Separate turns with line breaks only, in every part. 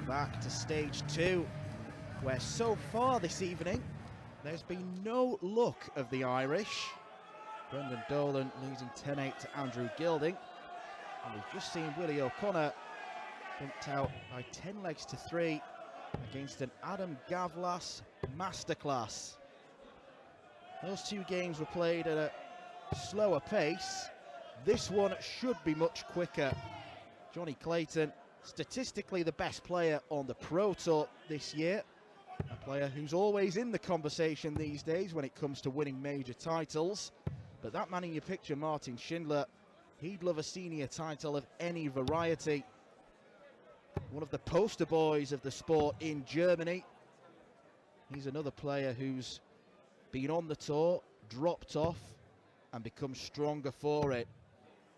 We're back to stage 2, where so far this evening there's been no luck of the Irish. Brendan Dolan losing 10-8 to Andrew Gilding, and we've just seen Willie O'Connor bumped out by 10 legs to 3 against an Adam Gavlas masterclass. Those two games were played at a slower pace. This one should be much quicker. Jonny Clayton, statistically the best player on the Pro Tour this year. A player who's always in the conversation these days when it comes to winning major titles. But that man in your picture, Martin Schindler, he'd love a senior title of any variety. One of the poster boys of the sport in Germany. He's another player who's been on the tour, dropped off, and become stronger for it.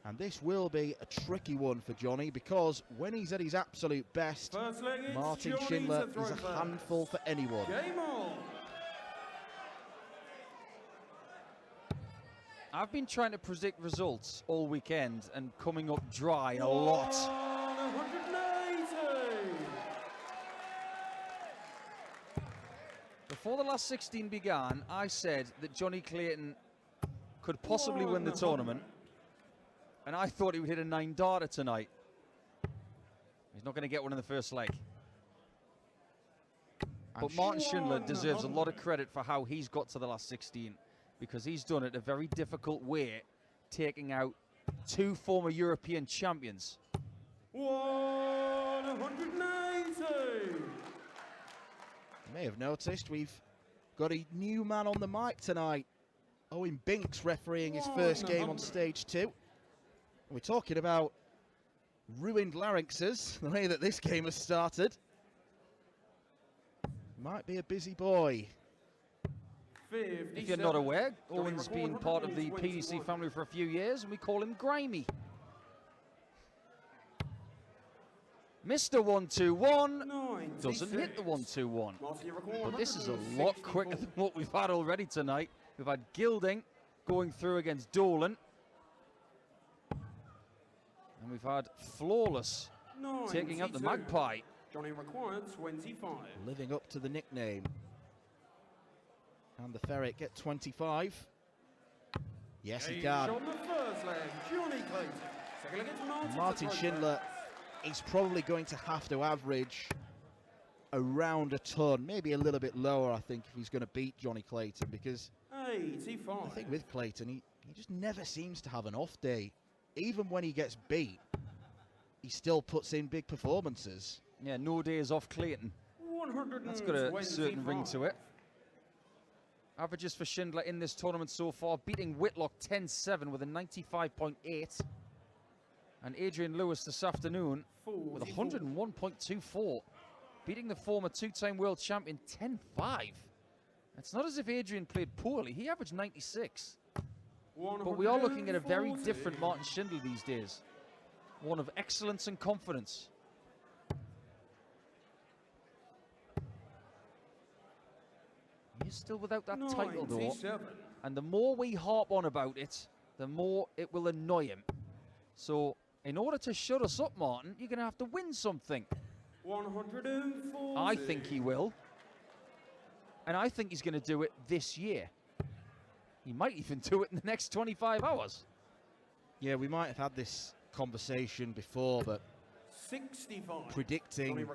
And this will be a tricky one for Jonny, because when he's at his absolute best, Martin Schindler is a handful for anyone.
Game on.
I've been trying to predict results all weekend and coming up dry a lot.
180.
Before the last 16 began, I said that Jonny Clayton could possibly win the tournament, and I thought he would hit a 9-darter tonight. He's not going to get one in the first leg. But Martin Schindler deserves a lot of credit for how he's got to the last 16, because he's done it a very difficult way, taking out two former European champions.
180.
You may have noticed we've got a new man on the mic tonight. Owen Binks refereeing his first game on stage 2. We're talking about ruined larynxes, the way that this game has started. Might be a busy boy.
If you're not aware, Owen's been part of the PDC family for a few years, and we call him Grimy. Mr. 1-2-1 doesn't hit the 1-2-1. But this is a lot quicker than what we've had already tonight. We've had Gilding going through against Dolan. And we've had Flawless taking out the Magpie.
Jonny required 25.
Living up to the nickname. And the Ferret get 25. Yes, he can.
On the first leg, Jonny Clayton. Second leg, it's
Martin Schindler is probably going to have to average around a ton, maybe a little bit lower, I think, if he's going to beat Jonny Clayton, because
85.
I think with Clayton, he just never seems to have an off day. Even when he gets beat, he still puts in big performances.
Yeah, no days off Clayton. That's got a certain ring to it. Averages for Schindler in this tournament so far, beating Whitlock 10-7 with a 95.8. And Adrian Lewis this afternoon with 101.24. Beating the former two-time world champion 10-5. It's not as if Adrian played poorly. He averaged 96. But we are looking at a very different Martin Schindler these days. One of excellence and confidence. He's still without that title though. And the more we harp on about it, the more it will annoy him. So in order to shut us up, Martin, you're going to have to win something.
140.
I think he will. And I think he's going to do it this year. He might even do it in the next 25 hours.
Yeah, we might have had this conversation before, but
65.
predicting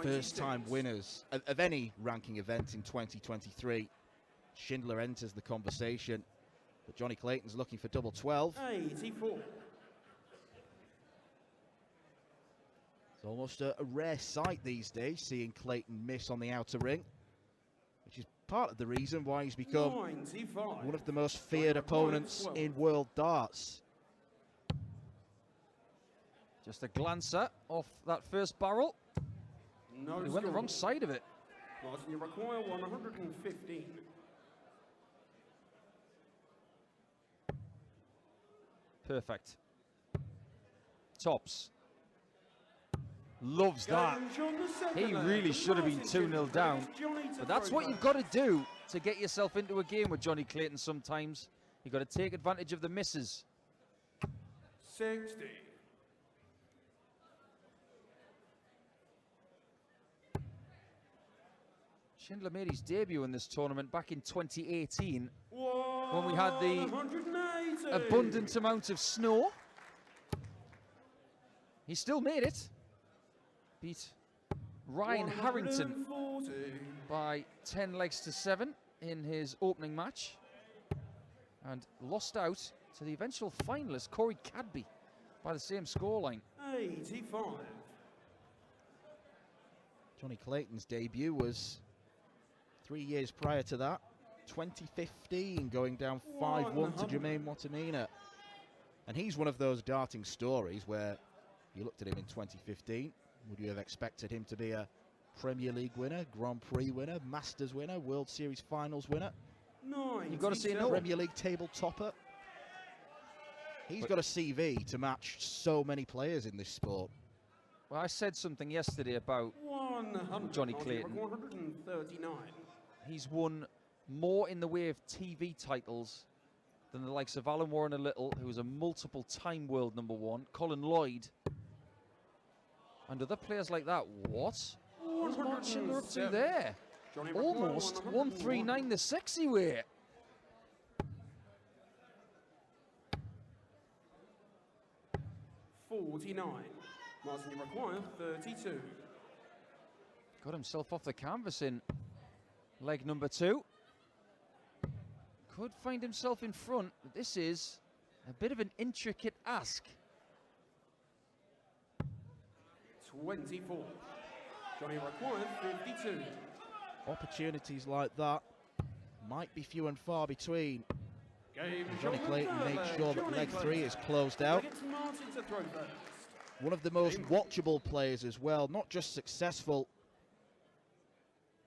first-time winners of any ranking event in 2023, Schindler enters the conversation. But Jonny Clayton's looking for double 12.
84.
It's almost a rare sight these days, seeing Clayton miss on the outer ring, which is part of the reason why he's become
95.
one of the most feared opponents in world darts.
Just a glancer off that first barrel.
No,
he went the wrong side of it.
Martin, you require 115.
Perfect. Tops. Loves that. He really should have been 2-0 down. But that's what you've got to do to get yourself into a game with Jonny Clayton sometimes. You've got to take advantage of the misses.
60.
Schindler made his debut in this tournament back in 2018 when we had the abundant amount of snow. He still made it. Beat Ryan Harrington by 10 legs to 7 in his opening match and lost out to the eventual finalist Corey Cadby by the same scoreline.
85.
Jonny Clayton's debut was 3 years prior to that, 2015, going down 5-1 to Jermaine Watamina. And he's one of those darting stories where you looked at him in 2015, would you have expected him to be a Premier League winner, Grand Prix winner, Masters winner, World Series Finals winner?
You've got to say no.
Premier League table topper. He's got a CV to match so many players in this sport.
Well, I said something yesterday about Jonny Clayton.
139.
He's won more in the way of TV titles than the likes of Alan Warren a Little, who was a multiple-time world #1, Colin Lloyd, and other players like that. What? What's Mark Schindler up to there? Almost 139 the sexy way.
Martin, you require 32.
Got himself off the canvas in leg #2. Could find himself in front, but this is a bit of an intricate ask.
24. Jonny required 52.
Opportunities like that might be few and far between.
Game
Jonny Clayton makes sure that leg 3 is closed out.
It's Martin to throw first.
One of the most watchable players as well, not just successful,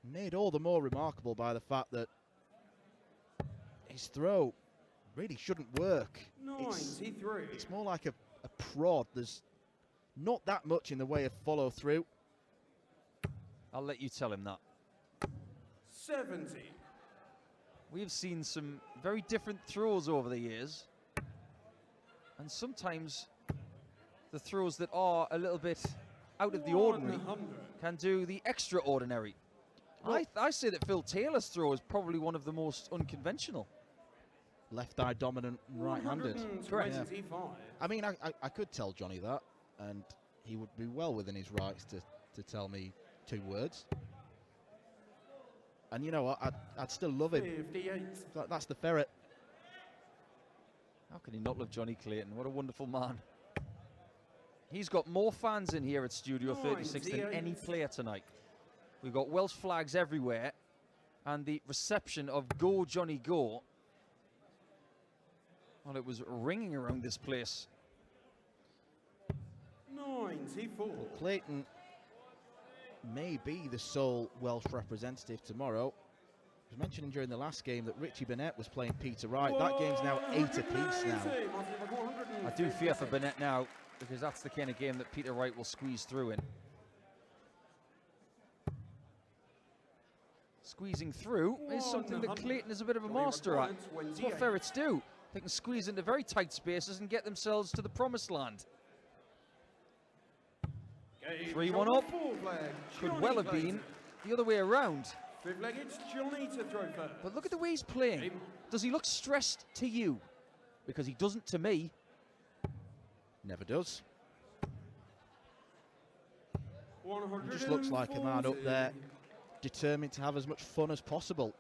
made all the more remarkable by the fact that his throw really shouldn't work.
93.
It's more like a prod. There's not that much in the way of follow through.
I'll let you tell him that.
70.
We've seen some very different throws over the years, and sometimes the throws that are a little bit out of the ordinary can do the extraordinary.
Well,
I say that Phil Taylor's throw is probably one of the most unconventional.
Left eye dominant, right-handed.
Correct.
Yeah. I mean, I could tell Jonny that, and he would be well within his rights to tell me 2 words. And you know what? I'd still love him.
58.
That's the ferret.
How can he not love Jonny Clayton? What a wonderful man. He's got more fans in here at Studio 36 than any player tonight. We've got Welsh flags everywhere, and the reception of Go Jonny Go, well, it was ringing around this place.
94.
Well, Clayton may be the sole Welsh representative tomorrow. I was mentioning during the last game that Richie Burnett was playing Peter Wright. That game's now 8 apiece now.
I do fear for Burnett now, because that's the kind of game that Peter Wright will squeeze through in. Squeezing through is something that Clayton is a bit of a master at. It's what ferrets do. They can squeeze into very tight spaces and get themselves to the promised land. 3-1 up. Could well have been the other way around. But look at the way he's playing. Does he look stressed to you? Because he doesn't to me.
Never does. He just looks like a man up there, determined to have as much fun as possible.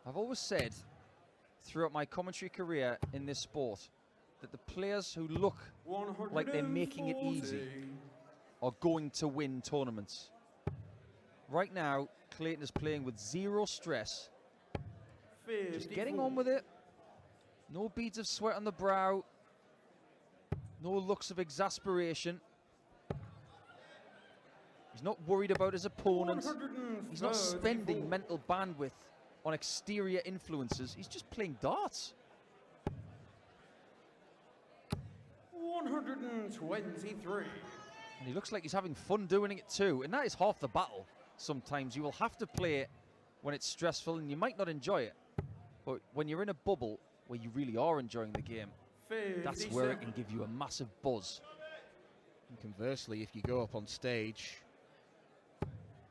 I've always said throughout my commentary career in this sport that the players who look like they're making it easy are going to win tournaments. Right now, Clayton is playing with 0 stress, just getting on with it. No beads of sweat on the brow, no looks of exasperation. He's not worried about his opponent. He's not spending mental bandwidth on exterior influences. He's just playing darts.
123.
And he looks like he's having fun doing it too. And that is half the battle. Sometimes you will have to play it when it's stressful and you might not enjoy it. But when you're in a bubble where you really are enjoying the game, that's where it can give you a massive buzz.
And conversely, if you go up on stage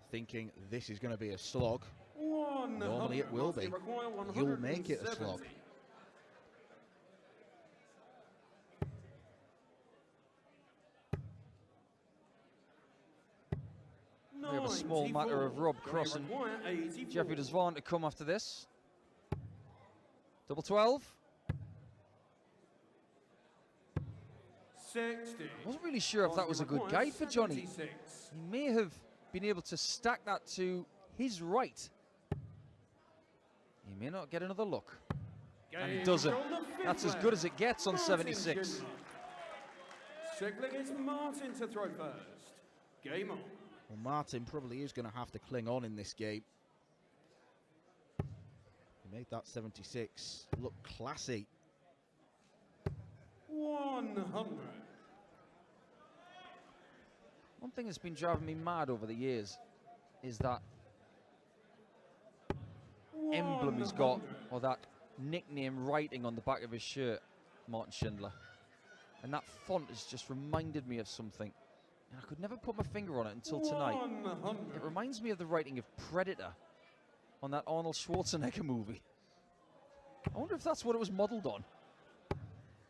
thinking this is going to be a slog, Normally it will be. You'll make it a slog.
We have a small matter of Rob Cross and Jeffrey Desvaughn to come after this. Double 12.
60.
Wasn't really sure if that was a good guide for Jonny. He may have been able to stack that to his right. He may not get another look. And he doesn't. That's as good as it gets on 76.
Schindler gets Martin to throw first. Game on.
Well, Martin probably is going to have to cling on in this game. He made that 76 look classy.
100.
One thing that's been driving me mad over the years is that emblem he's got, or that nickname writing on the back of his shirt, Martin Schindler. And that font has just reminded me of something. And I could never put my finger on it until tonight.
100.
It reminds me of the writing of Predator on that Arnold Schwarzenegger movie. I wonder if that's what it was modelled on.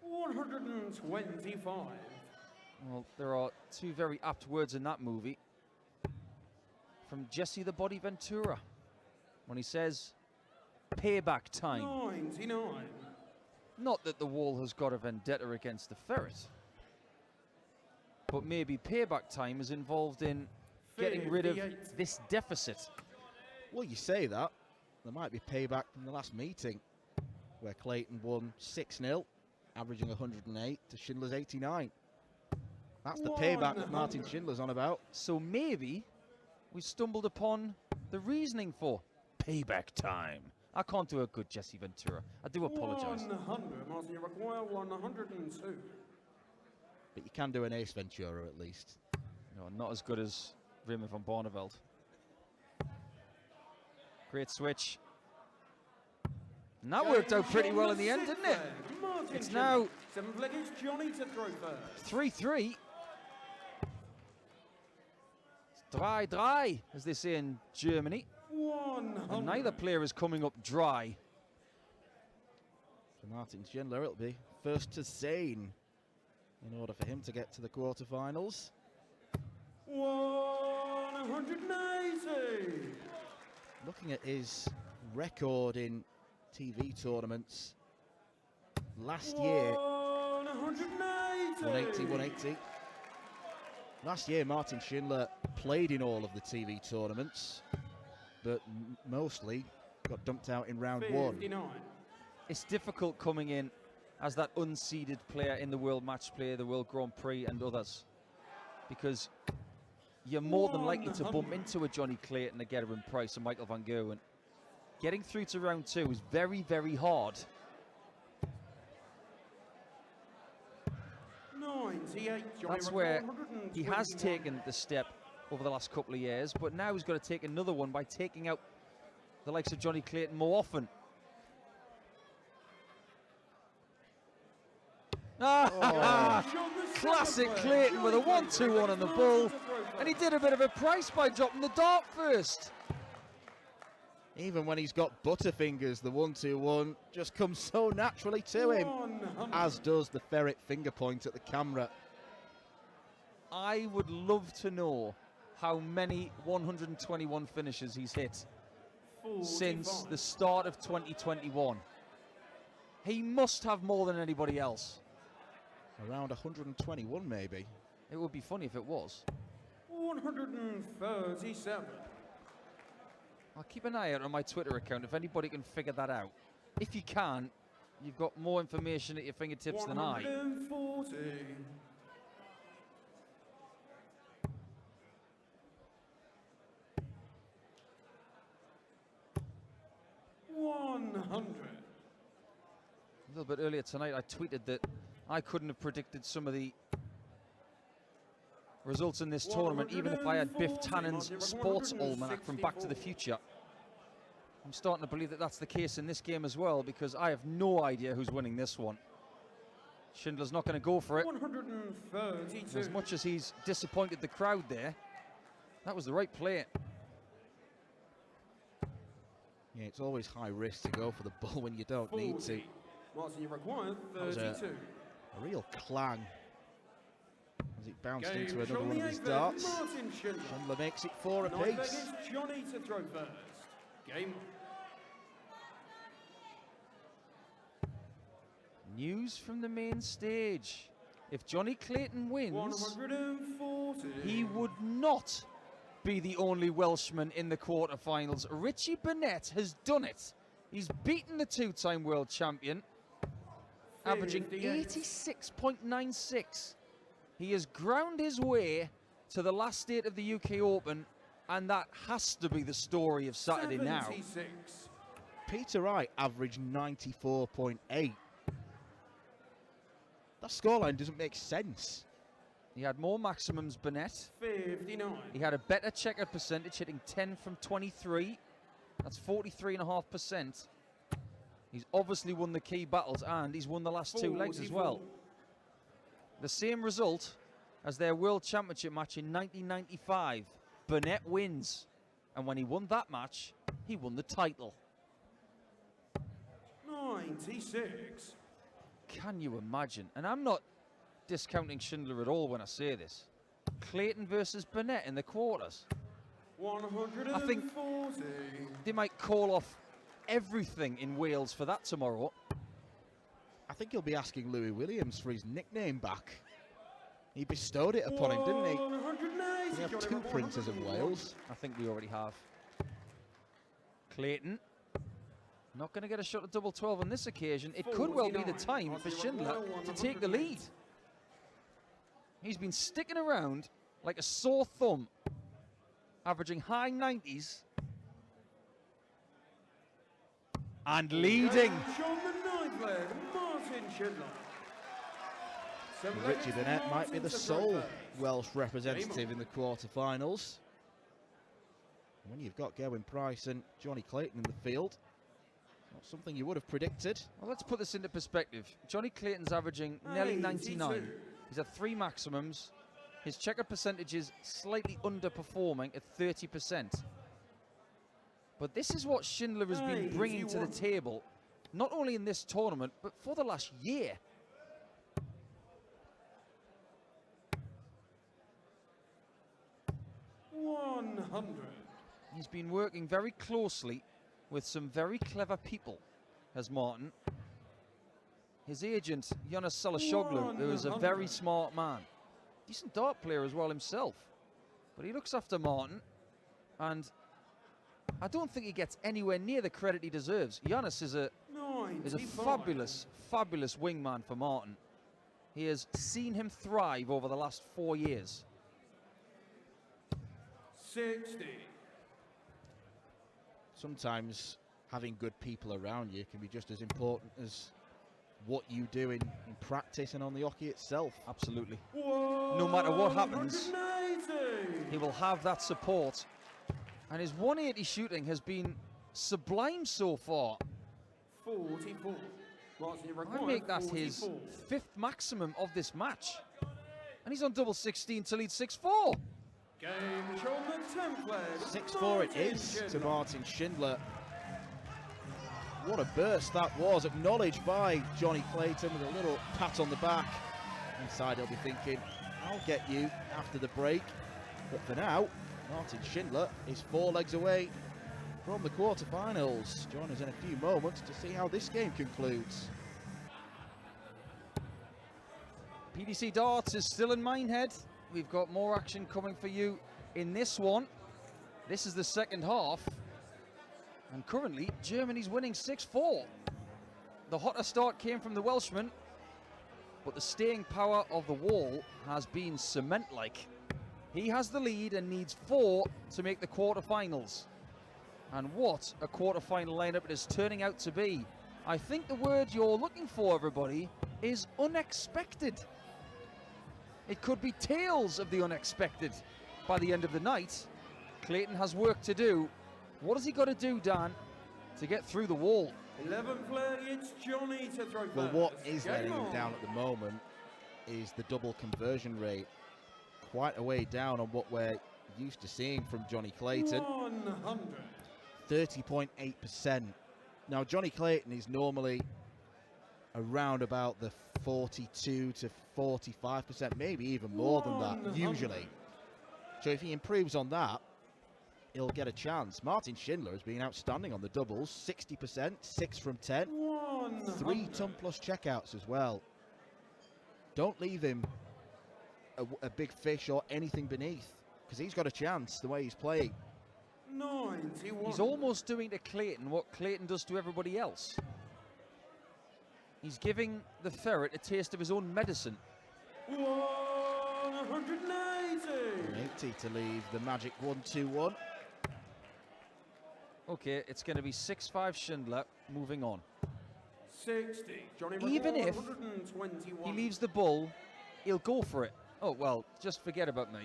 125.
Well, there are two very apt words in that movie from Jesse the Body Ventura when he says, payback time.
99.
Not that the wall has got a vendetta against the ferret, but maybe payback time is involved in getting rid of
58.
this deficit.
Well, you say that. There might be payback from the last meeting where Clayton won 6-0, averaging 108 to Schindler's 89. That's the payback that Martin Schindler's on about.
So maybe we stumbled upon the reasoning for payback time. I can't do a good Jesse Ventura. I do apologise.
100. Martin, you require 102.
But you can do an Ace Ventura at least.
No, not as good as Raymond van Barneveld. Great switch. And that worked out pretty well in the end, didn't it? It's now
7th is Jonny to throw first.
3-3. Dry, as they say in Germany.
100.
And neither player is coming up dry.
For Martin Schindler, it'll be first to Zane in order for him to get to the quarterfinals.
180.
Looking at his record in TV tournaments, last year, 180, 180. Last year, Martin Schindler played in all of the TV tournaments, but mostly got dumped out in round
59.
one.
It's difficult coming in as that unseeded player in the World Match Play, the World Grand Prix and others, because you're more than likely to bump into a Jonny Clayton, a Gerwin Price and Michael van Gerwen. Getting through to round 2 is very, very hard.
98.
That's where he has taken the step over the last couple of years, but now he's got to take another one by taking out the likes of Jonny Clayton more often. Classic Clayton with a 1-2-1 on the bull, and he did a bit of a price by dropping the dart first.
Even when he's got butterfingers, the 1-2-1 just comes so naturally to him, as does the ferret finger point at the camera.
I would love to know how many 121 finishes he's hit
45.
since the start of 2021. He must have more than anybody else.
Around 121 maybe.
It would be funny if it was.
137.
I'll keep an eye out on my Twitter account if anybody can figure that out. If you can, you've got more information at your fingertips than I.
140. 100.
A little bit earlier tonight, I tweeted that I couldn't have predicted some of the results in this tournament, even if I had Biff Tannen's sports almanac from Back to the Future. I'm starting to believe that that's the case in this game as well, because I have no idea who's winning this one. Schindler's not going to go for it.
132.
As much as he's disappointed the crowd there, that was the right play.
Yeah, it's always high risk to go for the ball when you don't need to.
Martin, you require
That was
32.
a real clang as it bounced
Game
into another
shot
one
the
of his
eighth,
darts.
Martin Schindler.
Schindler makes it 4
Ninth leg
apiece.
is Jonny to throw first. Game.
News from the main stage. If Jonny Clayton wins,
140.
he would not be the only Welshman in the quarterfinals. Richie Burnett has done it. He's beaten the two-time world champion, averaging 86.96. He has ground his way to the last state of the UK Open, and that has to be the story of Saturday
76.
now.
Peter Wright averaged 94.8. That scoreline doesn't make sense.
He had more maximums, Burnett.
59.
He had a better checkered percentage, hitting 10 from 23. That's 43.5%. He's obviously won the key battles, and he's won the last 2 legs as well. The same result as their World Championship match in 1995. Burnett wins. And when he won that match, he won the title.
96.
Can you imagine? And I'm not discounting Schindler at all when I say this. Clayton versus Burnett in the quarters.
140.
I think they might call off everything in Wales for that tomorrow.
I think he'll be asking Louis Williams for his nickname back. He bestowed it upon him, didn't he?
180.
We have 2 princes of Wales.
I think we already have. Clayton. Not going to get a shot at double 12 on this occasion. It could well be the time for Schindler to take the lead. He's been sticking around like a sore thumb, averaging high 90s and leading.
Richie Burnett might be the sole Welsh representative in the quarterfinals. When you've got Gerwyn Price and Jonny Clayton in the field, not something you would have predicted.
Well, let's put this into perspective. Jonny Clayton's averaging nearly 99. He's had 3 maximums. His checkered percentage is slightly underperforming at 30%. But this is what Schindler has been bringing to the table, not only in this tournament, but for the last year. He's been working very closely with some very clever people, has Martin. His agent, Jonas Salashoglu, who is a very smart man. Decent dart player as well himself. But he looks after Martin, and I don't think he gets anywhere near the credit he deserves. Jonas is a fabulous, fabulous wingman for Martin. He has seen him thrive over the last 4 years.
60.
Sometimes having good people around you can be just as important as what you do in practice and on the hockey itself.
Absolutely. No matter what happens, he will have that support. And his 180 shooting has been sublime so far.
44.
I make that his 5th maximum of this match. And he's on double 16 to lead 6-4.
Game shown the 10th leg.
6-4 it is to Martin Schindler. What a burst that was, acknowledged by Jonny Clayton with a little pat on the back. Inside he'll be thinking, I'll get you after the break. But for now, Martin Schindler is 4 legs away from the quarterfinals. Join us in a few moments to see how this game concludes.
PDC Darts is still in Minehead. We've got more action coming for you in this one. This is the second half. And currently, Germany's winning 6-4. The hotter start came from the Welshman, but the staying power of the wall has been cement-like. He has the lead and needs 4 to make the quarterfinals. And what a quarterfinal lineup it is turning out to be. I think the word you're looking for, everybody, is unexpected. It could be tales of the unexpected by the end of the night. Clayton has work to do. What has he got to do, Dan, to get through the wall?
11th leg, it's Jonny to throw
Well,
first.
what is letting him down at the moment is the double conversion rate. Quite a way down on what we're used to seeing from Jonny Clayton.
100.
30.8%. Now, Jonny Clayton is normally around about the 42 to 45%, maybe even more than that, usually. So if he improves on that, he'll get a chance. Martin Schindler has been outstanding on the doubles, 60%, 6 from 10, 3 ton-plus checkouts as well. Don't leave him a big fish or anything beneath, because he's got a chance the way he's playing.
91.
He's almost doing to Clayton what Clayton does to everybody else. He's giving the ferret a taste of his own medicine.
180.
80 to leave the magic 1-2-1.
Okay, it's going to be 6-5 Schindler, moving on.
60. Jonny
Even if
121.
he leaves the bull, he'll go for it. Oh, well, just forget about me.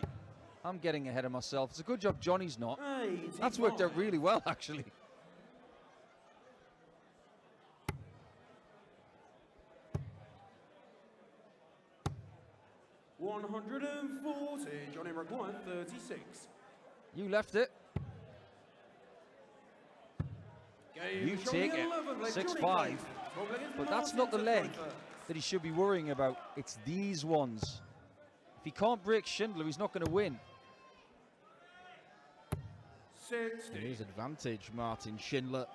I'm getting ahead of myself. It's a good job Johnny's not.
85.
That's worked out really well, actually.
$140. Jonny required 36.
You left it.
Game
You
showing
take it.
11, leg
6-5.
Jonny.
But that's not the leg that he should be worrying about. It's these ones. If he can't break Schindler, he's not going to win.
60.
His advantage, Martin Schindler.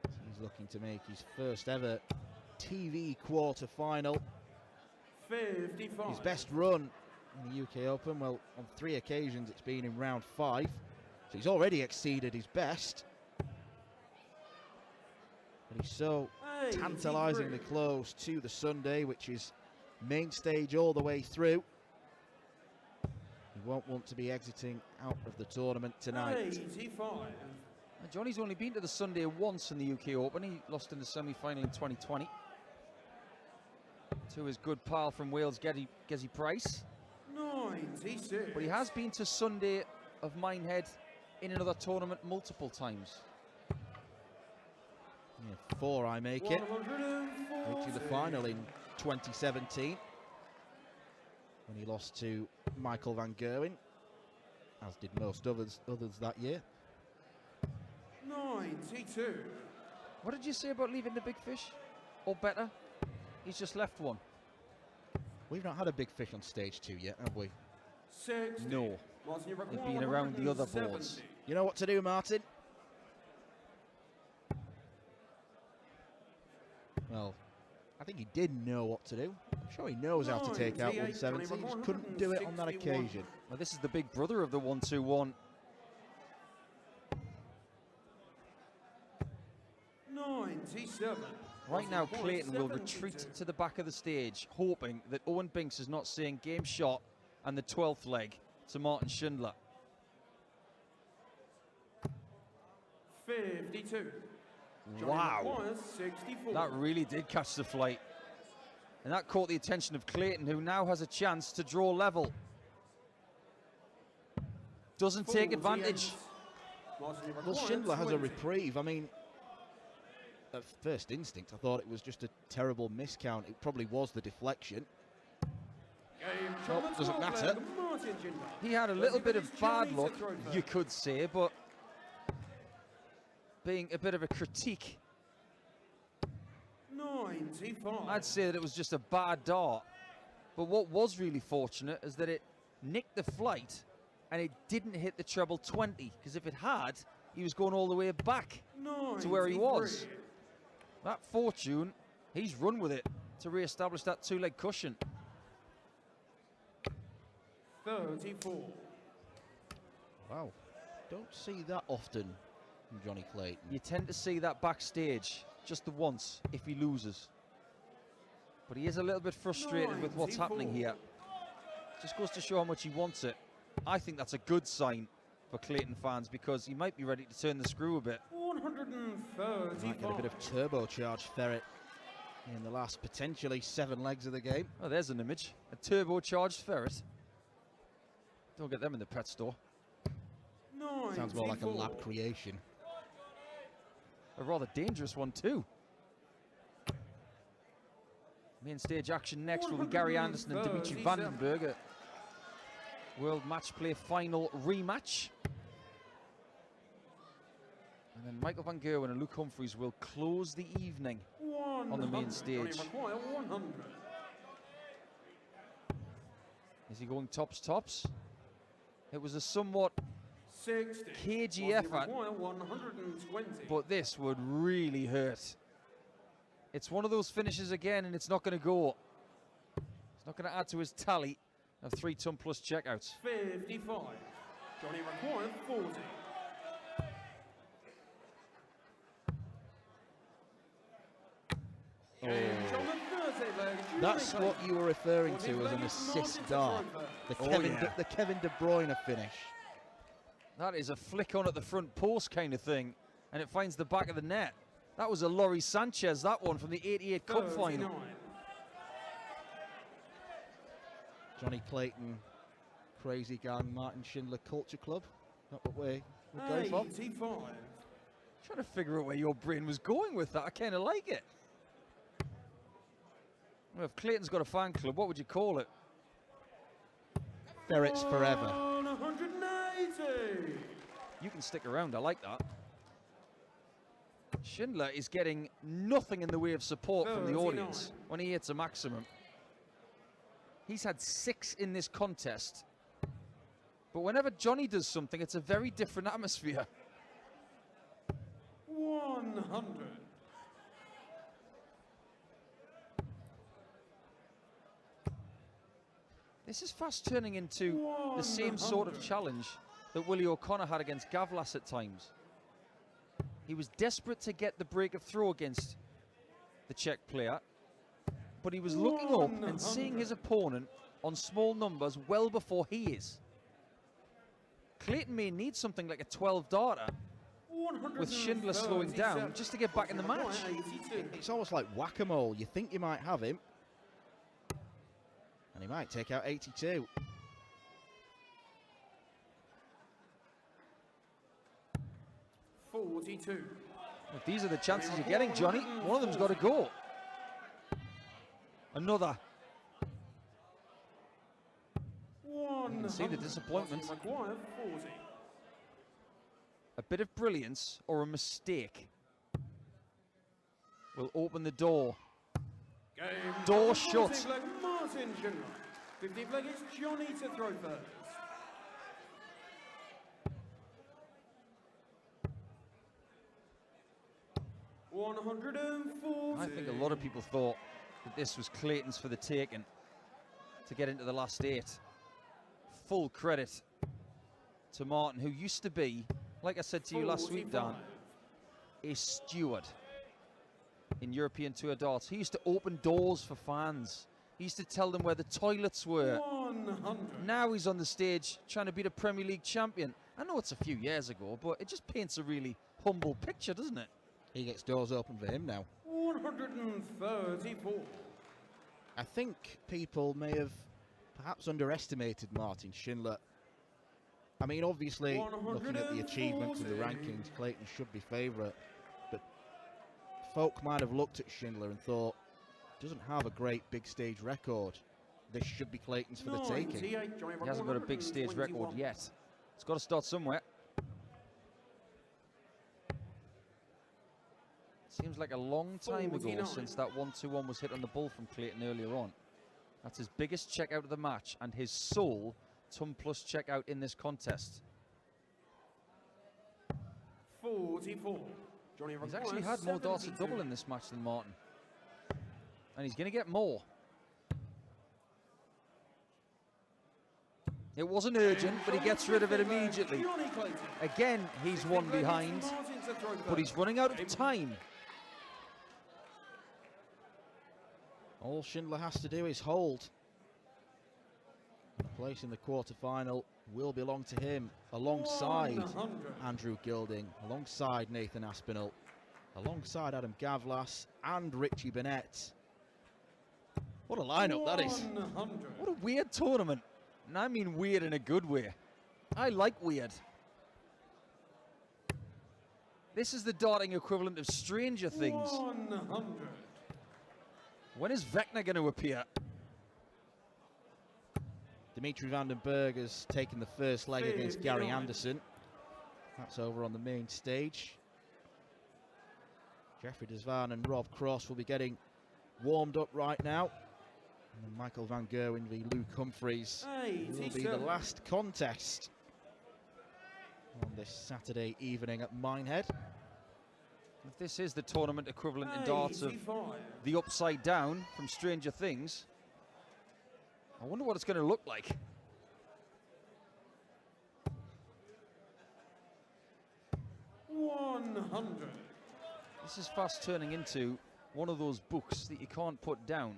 He's looking to make his first ever TV quarter-final.
55.
His best run in the UK Open, well, on 3 occasions it's been in round 5. So he's already exceeded his best. But he's so tantalisingly close to the Sunday, which is main stage all the way through. He won't want to be exiting out of the tournament tonight.
85.
Johnny's only been to the Sunday once in the UK Open. He lost in the semi-final in 2020 to his good pal from Wales, Gezi Price.
96.
But he has been to Sunday of Minehead in another tournament multiple times.
Yeah, 4 I make it.
140.
Reaching the final in 2017 when he lost to Michael van Gerwen, as did most others that year.
92.
What did you say about leaving the big fish? Or better, he's just left one.
We've not had a big fish on stage 2 yet, have we?
60.
No. They've been around the other boards.
You know what to do, Martin? Well, I think he did know what to do. I'm sure he knows how to take out 170. He just couldn't do it on that occasion.
Well, this is the big brother of the 1-2-1.
97.
Right now, Clayton will retreat to the back of the stage, hoping that Owen Binks is not saying game shot and the 12th leg to Martin Schindler.
52.
Wow.
64.
That really did catch the flight. And that caught the attention of Clayton, who now has a chance to draw level. Doesn't take advantage.
Well, Schindler has a reprieve. I mean, at first instinct, I thought it was just a terrible miscount. It probably was the deflection. Well, doesn't matter.
He had a little bit of bad luck, you could say, but being a bit of a critique,
95.
I'd say that it was just a bad dart. But what was really fortunate is that it nicked the flight and it didn't hit the treble 20, because if it had, he was going all the way back to where he was. That fortune, he's run with it to re-establish that 2-leg cushion.
34.
Wow, don't see that often from Jonny Clayton.
You tend to see that backstage just the once if he loses. But he is a little bit frustrated with what's happening here. Just goes to show how much he wants it. I think that's a good sign for Clayton fans, because he might be ready to turn the screw a bit.
135.
Might get a bit of turbocharged ferret in the last potentially 7 legs of the game.
Oh, there's an image. A turbocharged ferret. Don't get them in the pet store.
Sounds more like a lab creation.
A rather dangerous one too. Main stage action next will be Gary Anderson and Dimitri Vandenberg at World Match Play Final rematch. And then Michael van Gerwen and Luke Humphries will close the evening on the main stage. Is he going tops, tops? It was a somewhat cagey effort, but this would really hurt. It's one of those finishes again, and it's not going to go. It's not going to add to his tally of 3-ton plus checkouts.
55. Jonny required 40.
Oh. That's what you were referring to as an assist dart. The Kevin De Bruyne finish.
That is a flick on at the front post kind of thing, and it finds the back of the net. That was a Laurie Sanchez, that one, from the 88 Cup final.
Jonny Clayton, Crazy Gang, Martin Schindler Culture Club. Not what we're going for.
Trying to figure out where your brain was going with that. I kind of like it. Well, if Clayton's got a fan club, what would you call it?
Ferrets Forever.
180.
You can stick around, I like that. Schindler is getting nothing in the way of support from the audience when he hits a maximum. He's had 6 in this contest. But whenever Jonny does something, it's a very different atmosphere.
100.
This is fast turning into the same sort of challenge that Willie O'Connor had against Gavlas at times. He was desperate to get the break of throw against the Czech player, but he was looking up and seeing his opponent on small numbers well before he is. Clayton may need something like a 12 darter with Schindler slowing down just to get back in the match.
It's almost like whack-a-mole. You think you might have him, and he might take out 82.
If these are the chances you're getting, Jonny, one of them's got to go. Another. You can see the disappointment. A bit of brilliance or a mistake will open the door. Door shut.
50 flag is Jonny to throw first.
I think a lot of people thought that this was Clayton's for the taking to get into the last 8. Full credit to Martin, who used to be, like I said to you last week, Dan, a steward in European Tour darts. He used to open doors for fans. He used to tell them where the toilets were.
100.
Now he's on the stage trying to beat a Premier League champion. I know it's a few years ago, but it just paints a really humble picture, doesn't it?
He gets doors open for him now.
134.
I think people may have perhaps underestimated Martin Schindler. I mean, obviously, looking at the achievements and the rankings, Clayton should be favourite. But folk might have looked at Schindler and thought, doesn't have a great big stage record. This should be Clayton's for the taking.
He hasn't got a big stage record yet. It's got to start somewhere. Seems like a long time ago since that 1-2-1 was hit on the ball from Clayton earlier on. That's his biggest check out of the match and his sole ton plus check out in this contest.
44.
He's actually had more darts at double in this match than Martin. And he's going to get more. It wasn't urgent, but he gets rid of it immediately. Again, he's one behind, but he's running out of time.
All Schindler has to do is hold. A place in the quarter-final will belong to him, alongside Andrew Gilding, alongside Nathan Aspinall, alongside Adam Gavlas and Richie Burnett. What a lineup that is.
What a weird tournament. And I mean weird in a good way. I like weird. This is the darting equivalent of Stranger Things.
100.
When is Vecna going to appear?
Dimitri van den Berg has taken the first leg against Gary Anderson. That's over on the main stage. Jeffrey Desvan and Rob Cross will be getting warmed up right now. And then Michael Van Gerwen v Luke Humphreys will be the last contest on this Saturday evening at Minehead.
If this is the tournament equivalent in darts of the Upside Down from Stranger Things, I wonder what it's going to look like. This is fast turning into one of those books that you can't put down,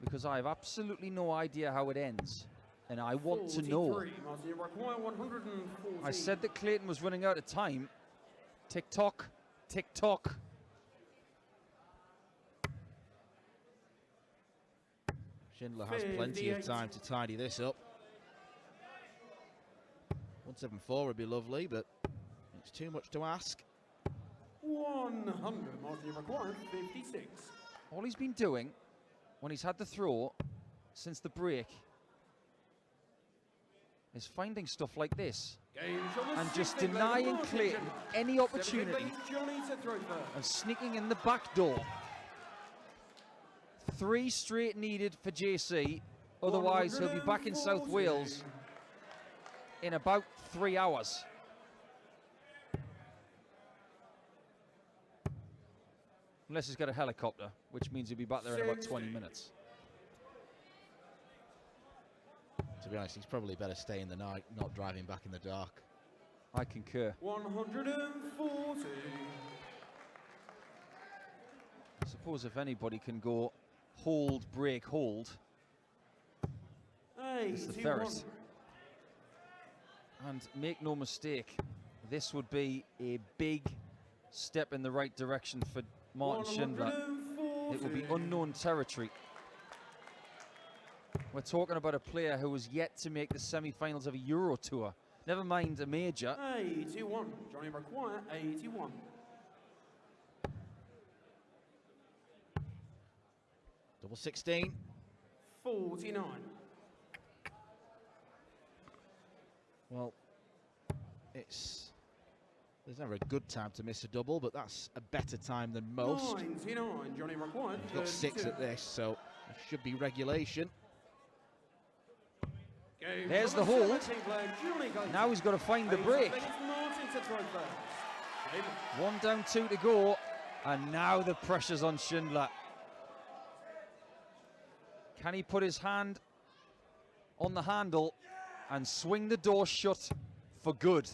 because I have absolutely no idea how it ends, and I want to know. I said that Clayton was running out of time. Tick tock, tick tock.
Schindler has plenty of time to tidy this up. 174 would be lovely, but it's too much to ask.
100 required, 56.
All he's been doing when he's had the throw since the break is finding stuff like this and just denying Clayton any opportunity of sneaking in the back door. 3 straight needed for JC, otherwise he'll be back in South Wales in about 3 hours. Unless he's got a helicopter, which means he'll be back there in about 20 minutes.
To be honest, he's probably better stay in the night, not driving back in the dark.
I concur.
140.
I suppose if anybody can go hold, break, hold, it's the Ferret. And make no mistake, this would be a big step in the right direction for Martin Schindler. It will be unknown territory. We're talking about a player who has yet to make the semi-finals of a Euro Tour. Never mind a major.
81. Jonny require 81.
Double 16.
49.
Well, there's never a good time to miss a double, but that's a better time than most.
99. Jonny required.
He's got 6 at this, so it should be regulation.
There's the hold. Now he's got to find the break. 1 down, 2 to go, and now the pressure's on Schindler. Can he put his hand on the handle and swing the door shut for good?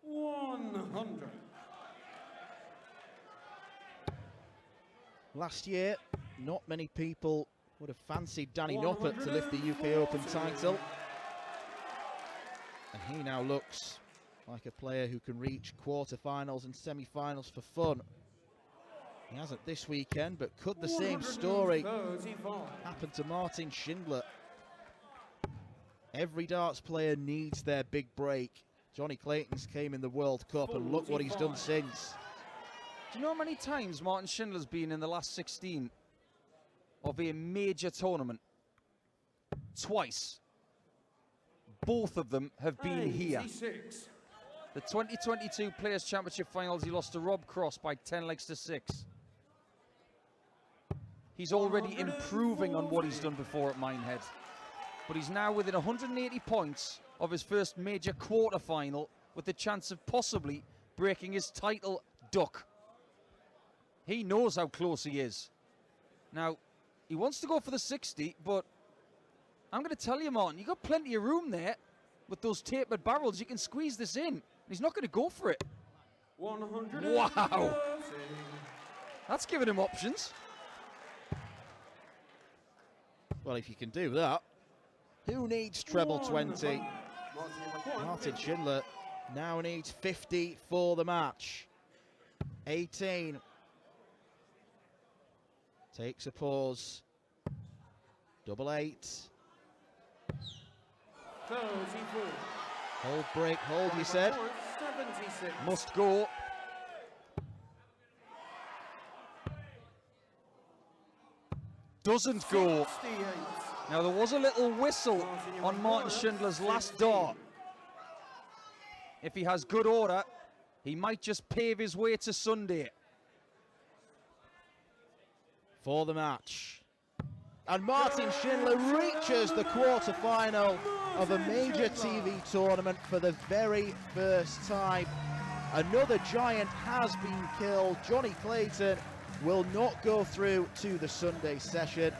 100.
Last year, not many people would have fancied Danny Noppert to lift the UK Open title. And he now looks like a player who can reach quarterfinals and semi-finals for fun. He hasn't this weekend, but could the same story happen to Martin Schindler? Every darts player needs their big break. Johnny Clayton's came in the World Cup, and look what he's done since.
Do you know how many times Martin Schindler's been in the last 16 of a major tournament? Twice. Both of them have been here. The 2022 Players' Championship Finals, he lost to Rob Cross by 10 legs to 6. He's already improving on what he's done before at Minehead. But he's now within 180 points of his first major quarter-final, with the chance of possibly breaking his title duck. He knows how close he is. Now, he wants to go for the 60, but I'm going to tell you, Martin, you've got plenty of room there with those tapered barrels. You can squeeze this in. He's not going to go for it.
100.
Wow. That's giving him options.
Well, if you can do that, who needs treble 20? Martin Schindler now needs 50 for the match. 18. Takes a pause. Double 8.
34.
Hold, break, hold, you said.
76.
Must go. Doesn't go.
68.
Now, there was a little whistle on Martin Schindler's last dart. If he has good order, He might just pave his way to Sunday.
For the match. And Martin Schindler reaches the quarter-final of a major TV tournament for the very first time. Another giant has been killed. Jonny Clayton will not go through to the Sunday session.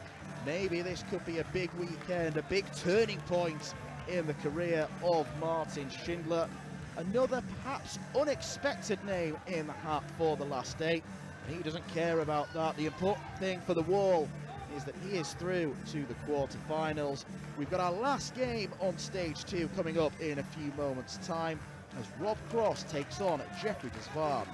Maybe this could be a big weekend, a big turning point in the career of Martin Schindler. Another perhaps unexpected name in the hat for the last day. He doesn't care about that. The important thing for the wall is that he is through to the quarterfinals. We've got our last game on stage 2 coming up in a few moments' time as Rob Cross takes on Jeffrey Desvard.